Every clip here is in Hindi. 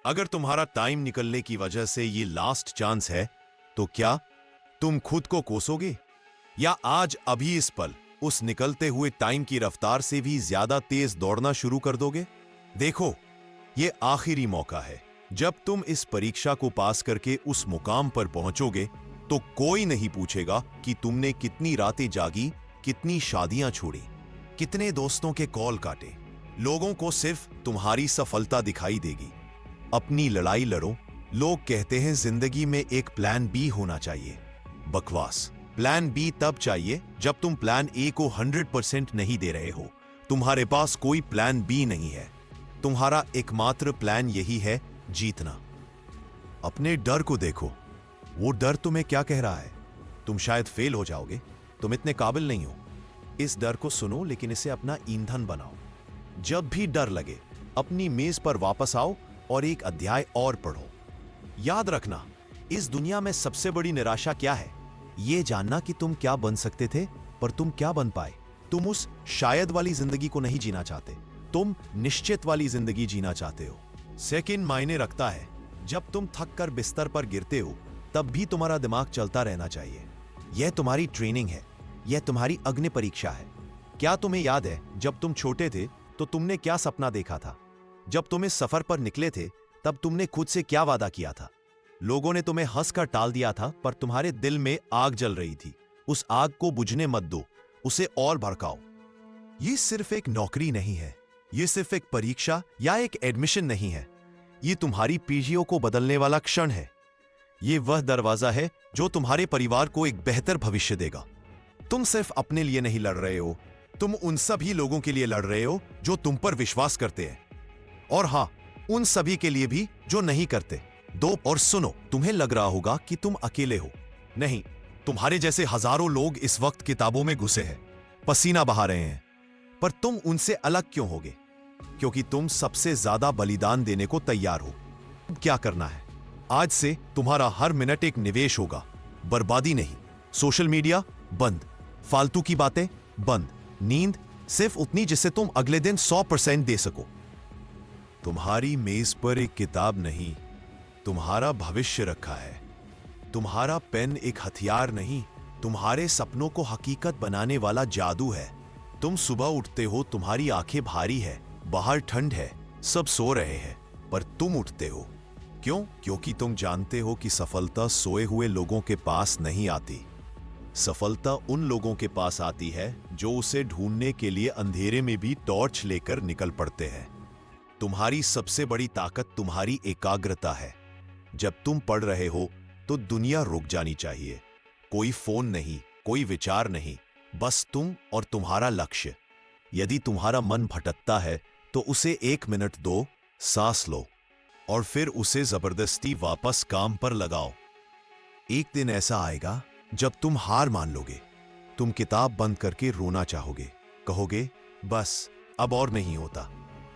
अगर तुम्हारा टाइम निकलने की वजह से ये लास्ट चांस है, तो क्या तुम खुद को कोसोगे, या आज अभी इस पल उस निकलते हुए टाइम की रफ्तार से भी ज्यादा तेज दौड़ना शुरू कर दोगे? देखो, ये आखिरी मौका है। जब तुम इस परीक्षा को पास करके उस मुकाम पर पहुंचोगे, तो कोई नहीं पूछेगा कि तुमने कितनी रातें जागी, कितनी शादियां छोड़ी, कितने दोस्तों के कॉल काटे। लोगों को सिर्फ तुम्हारी सफलता दिखाई देगी। अपनी लड़ाई लड़ो। लोग कहते हैं जिंदगी में एक प्लान बी होना चाहिए। बकवास। प्लान बी तब चाहिए जब तुम प्लान ए को 100% नहीं दे रहे हो। तुम्हारे पास कोई प्लान बी नहीं है। तुम्हारा एकमात्र प्लान यही है, जीतना। अपने डर को देखो। वो डर तुम्हें क्या कह रहा है? तुम शायद फेल हो जाओगे, तुम इतने काबिल नहीं हो। इस डर को सुनो, लेकिन इसे अपना ईंधन बनाओ। जब भी डर लगे, अपनी मेज पर वापस आओ और एक अध्याय और पढ़ो। याद रखना, इस दुनिया में सबसे बड़ी निराशा क्या है? यह जानना कि तुम क्या बन सकते थे पर तुम क्या बन पाए। तुम उस शायद वाली जिंदगी को नहीं जीना चाहते, तुम निश्चित वाली जिंदगी जीना चाहते हो। सेकंड मायने रखता है। जब तुम थक कर बिस्तर पर गिरते हो, तब भी तुम्हारा दिमाग चलता रहना चाहिए। यह तुम्हारी ट्रेनिंग है, यह तुम्हारी अग्नि परीक्षा है। क्या तुम्हें याद है, जब तुम छोटे थे तो तुमने क्या सपना देखा था? जब तुम इस सफर पर निकले थे, तब तुमने खुद से क्या वादा किया था? लोगों ने तुम्हें हंसकर टाल दिया था, पर तुम्हारे दिल में आग जल रही थी। उस आग को बुझने मत दो, उसे और भड़काओ। ये सिर्फ एक नौकरी नहीं है, ये सिर्फ एक परीक्षा या एक एडमिशन नहीं है। ये तुम्हारी पीढ़ियों को बदलने वाला क्षण है। ये वह दरवाजा है जो तुम्हारे परिवार को एक बेहतर भविष्य देगा। तुम सिर्फ अपने लिए नहीं लड़ रहे हो, तुम उन सभी लोगों के लिए लड़ रहे हो जो तुम पर विश्वास करते हैं, और हां, उन सभी के लिए भी जो नहीं करते। और सुनो, तुम्हें लग रहा होगा कि तुम अकेले हो। नहीं, तुम्हारे जैसे हजारों लोग इस वक्त किताबों में घुसे हैं, पसीना बहा रहे हैं, पर तुम उनसे अलग क्यों होगे? क्योंकि तुम सबसे ज्यादा बलिदान देने को तैयार हो। क्या करना है? आज से तुम्हारा हर मिनट एक निवेश होगा, बर्बादी नहीं। सोशल मीडिया बंद, फालतू की बातें बंद, नींद सिर्फ उतनी जिससे तुम अगले दिन 100% दे सको। तुम्हारी मेज पर एक किताब नहीं, तुम्हारा भविष्य रखा है। तुम्हारा पेन एक हथियार नहीं, तुम्हारे सपनों को हकीकत बनाने वाला जादू है। तुम सुबह उठते हो, तुम्हारी आंखें भारी है, बाहर ठंड है, सब सो रहे हैं, पर तुम उठते हो। क्यों? क्योंकि तुम जानते हो कि सफलता सोए हुए लोगों के पास नहीं आती। सफलता उन लोगों के पास आती है जो उसे ढूंढने के लिए अंधेरे में भी टॉर्च लेकर निकल पड़ते हैं। तुम्हारी सबसे बड़ी ताकत तुम्हारी एकाग्रता है। जब तुम पढ़ रहे हो तो दुनिया रुक जानी चाहिए। कोई फोन नहीं, कोई विचार नहीं, बस तुम और तुम्हारा लक्ष्य। यदि तुम्हारा मन भटकता है तो उसे 1 मिनट दो, सांस लो, और फिर उसे जबरदस्ती वापस काम पर लगाओ। एक दिन ऐसा आएगा जब तुम हार मान लोगे। तुम किताब बंद करके रोना चाहोगे, कहोगे बस अब और नहीं होता।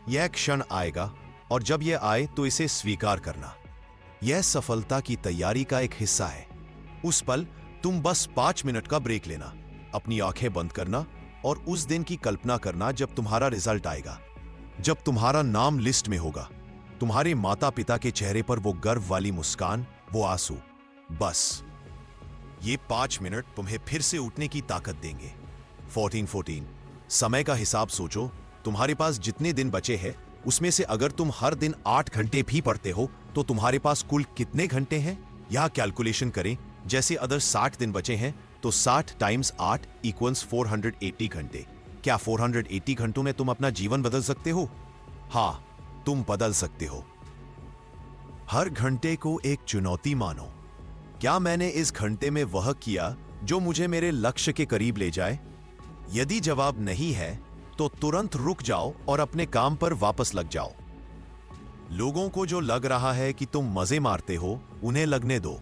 यह क्षण आएगा, और जब यह आए तो इसे स्वीकार करना। यह सफलता की तैयारी का एक हिस्सा है। उस पल तुम बस 5 मिनट का ब्रेक लेना, अपनी आंखें बंद करना और उस दिन की कल्पना करना जब तुम्हारा रिजल्ट आएगा, जब तुम्हारा नाम लिस्ट में होगा, तुम्हारे माता पिता के चेहरे पर वो गर्व वाली मुस्कान, वो आंसू। बस ये 5 मिनट तुम्हें फिर से उठने की ताकत देंगे। 14 समय का हिसाब सोचो। तुम्हारे पास जितने दिन बचे हैं, उसमें से अगर तुम हर दिन 8 घंटे भी पढ़ते हो तो तुम्हारे पास कुल कितने घंटे हैं? यह कैलकुलेशन करें। जैसे अगर 60 दिन बचे हैं तो 60 × 8 = 480 घंटे। क्या 480 घंटों में तुम अपना जीवन बदल सकते हो? हां, तुम बदल सकते हो। हर घंटे को एक चुनौती मानो। क्या मैंने इस घंटे में वह किया जो मुझे मेरे लक्ष्य के करीब ले जाए? यदि जवाब नहीं है तो तुरंत रुक जाओ और अपने काम पर वापस लग जाओ। लोगों को जो लग रहा है कि तुम मजे मारते हो, उन्हें लगने दो।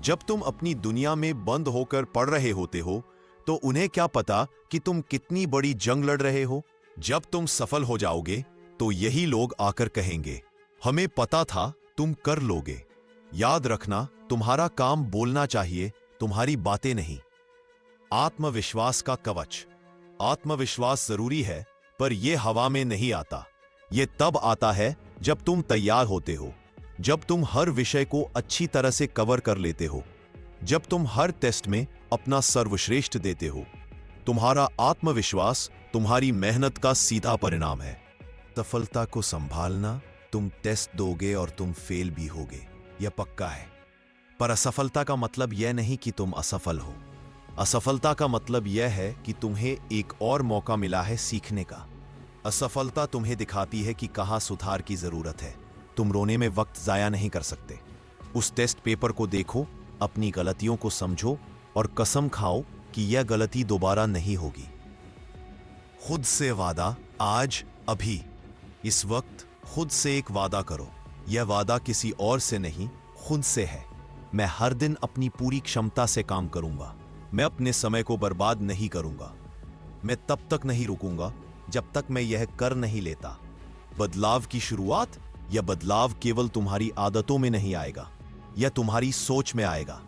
जब तुम अपनी दुनिया में बंद होकर पढ़ रहे होते हो, तो उन्हें क्या पता कि तुम कितनी बड़ी जंग लड़ रहे हो। जब तुम सफल हो जाओगे तो यही लोग आकर कहेंगे, हमें पता था तुम कर लोगे। याद रखना, तुम्हारा काम बोलना चाहिए, तुम्हारी बातें नहीं। आत्मविश्वास का कवच। आत्मविश्वास जरूरी है, पर यह हवा में नहीं आता। यह तब आता है जब तुम तैयार होते हो। जब तुम हर विषय को अच्छी तरह से कवर कर लेते हो, जब तुम हर टेस्ट में अपना सर्वश्रेष्ठ देते हो। तुम्हारा आत्मविश्वास तुम्हारी मेहनत का सीधा परिणाम है। सफलता को संभालना, तुम टेस्ट दोगे और तुम फेल भी होगे, यह पक्का है। पर असफलता का मतलब यह नहीं कि तुम असफल हो। असफलता का मतलब यह है कि तुम्हें एक और मौका मिला है सीखने का। असफलता तुम्हें दिखाती है कि कहां सुधार की जरूरत है। तुम रोने में वक्त जाया नहीं कर सकते। उस टेस्ट पेपर को देखो, अपनी गलतियों को समझो और कसम खाओ कि यह गलती दोबारा नहीं होगी। खुद से वादा, आज, अभी, इस वक्त खुद से एक वादा करो। यह वादा किसी और से नहीं, खुद से है। मैं हर दिन अपनी पूरी क्षमता से काम करूंगा। मैं अपने समय को बर्बाद नहीं करूंगा। मैं तब तक नहीं रुकूंगा जब तक मैं यह कर नहीं लेता। बदलाव की शुरुआत, यह बदलाव केवल तुम्हारी आदतों में नहीं आएगा, यह तुम्हारी सोच में आएगा।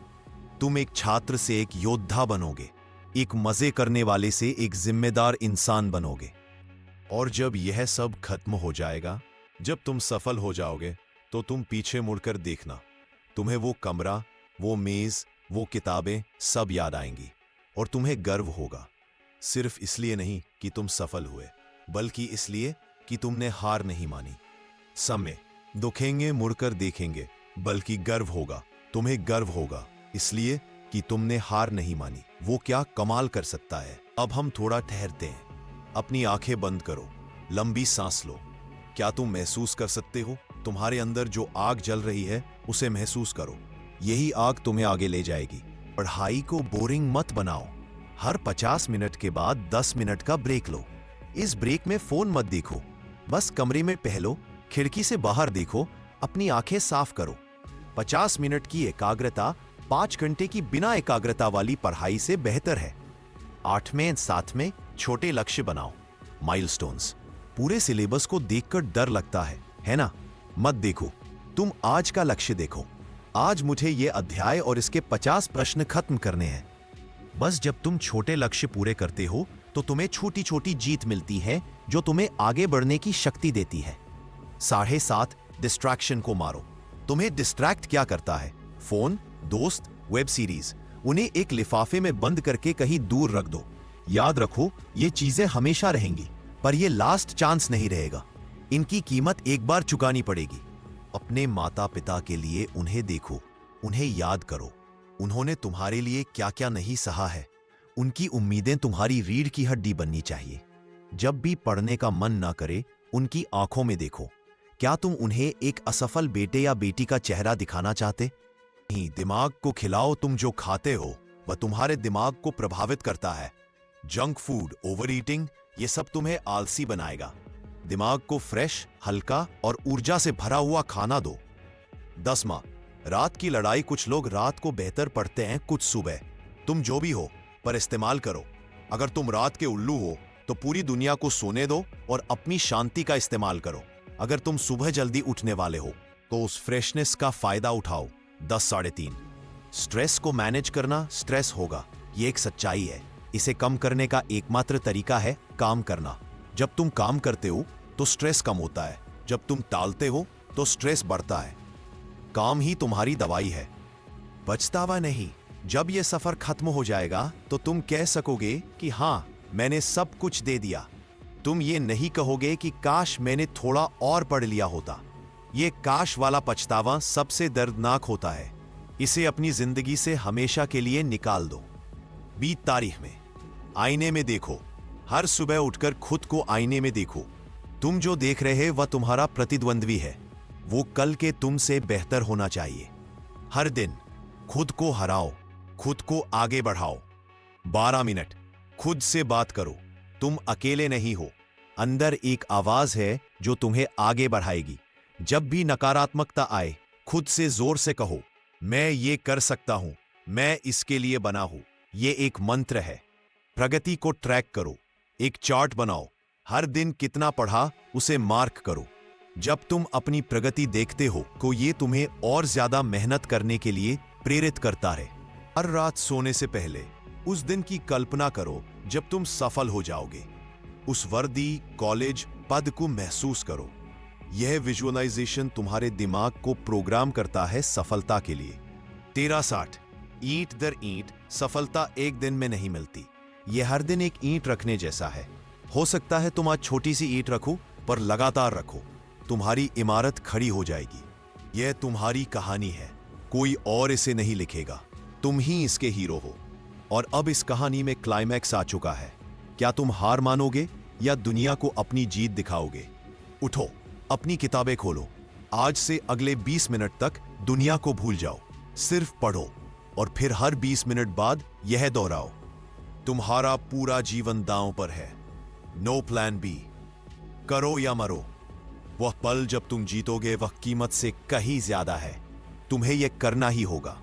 तुम एक छात्र से एक योद्धा बनोगे, एक मजे करने वाले से एक जिम्मेदार इंसान बनोगे। और जब यह सब खत्म हो जाएगा, जब तुम सफल हो जाओगे, तो तुम पीछे मुड़कर देखना। तुम्हें वो कमरा, वो मेज, वो किताबें सब याद आएंगी और तुम्हें गर्व होगा। सिर्फ इसलिए नहीं कि तुम सफल हुए, बल्कि इसलिए कि तुमने हार नहीं मानी। समय दुखेंगे, मुड़कर देखेंगे, बल्कि गर्व होगा। तुम्हें गर्व होगा इसलिए कि तुमने हार नहीं मानी। वो क्या कमाल कर सकता है। अब हम थोड़ा ठहरते हैं। अपनी आंखें बंद करो, लंबी सांस लो। क्या तुम महसूस कर सकते हो? तुम्हारे अंदर जो आग जल रही है, उसे महसूस करो। यही आग तुम्हें आगे ले जाएगी। पढ़ाई को बोरिंग मत बनाओ। हर 50 मिनट के बाद 10 मिनट का ब्रेक लो। इस ब्रेक में फोन मत देखो, बस कमरे में टहलो, खिड़की से बाहर देखो, अपनी आंखें साफ करो। 50 मिनट की एकाग्रता 5 घंटे की बिना एकाग्रता वाली पढ़ाई से बेहतर है। 8वें 7वें छोटे लक्ष्य बनाओ, माइलस्टोन्स। पूरे सिलेबस को देखकर डर लगता है ना? मत देखो, तुम आज का लक्ष्य देखो। आज मुझे ये अध्याय और इसके 50 प्रश्न खत्म करने हैं। बस जब तुम छोटे लक्ष्य पूरे करते हो तो तुम्हें छोटी छोटी जीत मिलती है, जो तुम्हें आगे बढ़ने की शक्ति देती है। 7:30 डिस्ट्रैक्शन को मारो। तुम्हें डिस्ट्रैक्ट क्या करता है? फोन, दोस्त, वेब सीरीज। उन्हें एक लिफाफे में बंद करके कहीं दूर रख दो। याद रखो, ये चीजें हमेशा रहेंगी, पर ये लास्ट चांस नहीं रहेगा। इनकी कीमत एक बार चुकानी पड़ेगी। अपने माता पिता के लिए उन्हें देखो, उन्हें याद करो। उन्होंने तुम्हारे लिए क्या क्या नहीं सहा है। उनकी उम्मीदें तुम्हारी रीढ़ की हड्डी बननी चाहिए। जब भी पढ़ने का मन ना करे, उनकी आंखों में देखो। क्या तुम उन्हें एक असफल बेटे या बेटी का चेहरा दिखाना चाहते? नहीं, दिमाग को खिलाओ। तुम जो खाते हो वह तुम्हारे दिमाग को प्रभावित करता है। जंक फूड, ओवर ईटिंग, ये सब तुम्हें आलसी बनाएगा। दिमाग को फ्रेश, हल्का और ऊर्जा से भरा हुआ खाना दो। 10वां, रात की लड़ाई। कुछ लोग रात को बेहतर पढ़ते हैं, कुछ सुबह। तुम जो भी हो, पर इस्तेमाल करो। अगर तुम रात के उल्लू हो तो पूरी दुनिया को सोने दो और अपनी शांति का इस्तेमाल करो। अगर तुम सुबह जल्दी उठने वाले हो तो उस फ्रेशनेस का फायदा उठाओ। 10 साढ़े 3। स्ट्रेस को मैनेज करना। स्ट्रेस होगा, ये एक सच्चाई है। इसे कम करने का एकमात्र तरीका है काम करना। जब तुम काम करते हो तो स्ट्रेस कम होता है, जब तुम टालते हो तो स्ट्रेस बढ़ता है। काम ही तुम्हारी दवाई है, पछतावा नहीं। जब यह सफर खत्म हो जाएगा तो तुम कह सकोगे कि हां, मैंने सब कुछ दे दिया। तुम ये नहीं कहोगे कि काश मैंने थोड़ा और पढ़ लिया होता। ये काश वाला पछतावा सबसे दर्दनाक होता है। इसे अपनी जिंदगी से हमेशा के लिए निकाल दो। 20 तारीख में आईने में देखो। हर सुबह उठकर खुद को आईने में देखो। तुम जो देख रहे हैं वह तुम्हारा प्रतिद्वंद्वी है। वो कल के तुमसे बेहतर होना चाहिए। हर दिन खुद को हराओ, खुद को आगे बढ़ाओ। 12 मिनट खुद से बात करो। तुम अकेले नहीं हो। अंदर एक आवाज है जो तुम्हें आगे बढ़ाएगी। जब भी नकारात्मकता आए, खुद से जोर से कहो, मैं ये कर सकता हूं, मैं इसके लिए बना हूं। ये एक मंत्र है। प्रगति को ट्रैक करो। एक चार्ट बनाओ। हर दिन कितना पढ़ा उसे मार्क करो। जब तुम अपनी प्रगति देखते हो तो ये तुम्हें और ज्यादा मेहनत करने के लिए प्रेरित करता है। हर रात सोने से पहले उस दिन की कल्पना करो जब तुम सफल हो जाओगे। उस वर्दी, कॉलेज, पद को महसूस करो। यह विजुअलाइजेशन तुम्हारे दिमाग को प्रोग्राम करता है सफलता के लिए। 1360 ईंट दर ईंट सफलता एक दिन में नहीं मिलती। यह हर दिन एक ईंट रखने जैसा है। हो सकता है तुम आज छोटी सी ईंट रखो, पर लगातार रखो, तुम्हारी इमारत खड़ी हो जाएगी। यह तुम्हारी कहानी है, कोई और इसे नहीं लिखेगा, तुम ही इसके हीरो हो। और अब इस कहानी में क्लाइमैक्स आ चुका है। क्या तुम हार मानोगे या दुनिया को अपनी जीत दिखाओगे? उठो, अपनी किताबें खोलो। आज से अगले 20 मिनट तक दुनिया को भूल जाओ, सिर्फ पढ़ो और फिर हर 20 मिनट बाद यह दोहराओ। तुम्हारा पूरा जीवन दांव पर है। No plan B. करो या मरो। वह पल जब तुम जीतोगे वह कीमत से कहीं ज्यादा है। तुम्हें यह करना ही होगा।